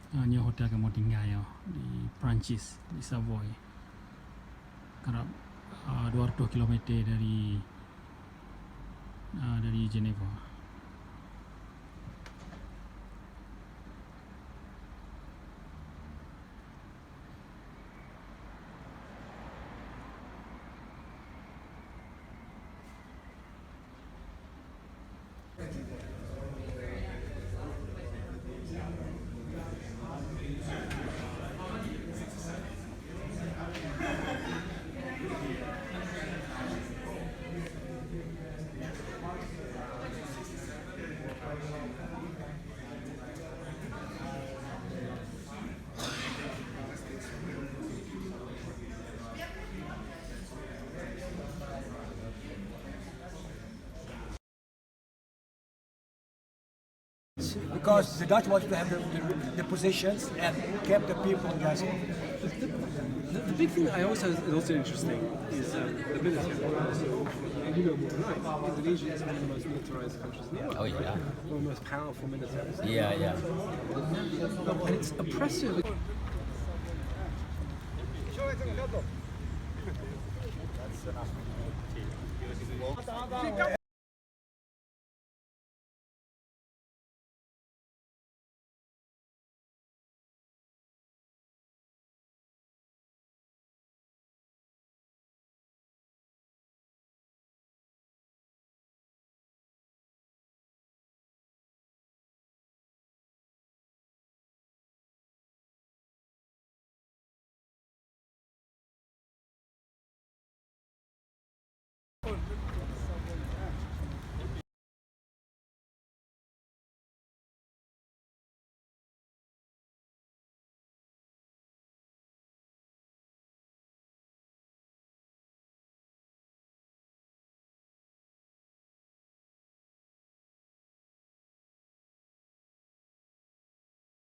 Near hotel kamu tinggal ya di Perancis di Savoy. Kerap 200 kilometer dari Geneva. Because the Dutch wanted to have the positions and kept the people just. The big thing I also is also interesting is the military. So, you know more than I. Indonesia is one of the most militarized countries in the world. Oh yeah. One of the most powerful militaries. Yeah, yeah. And it's oppressive.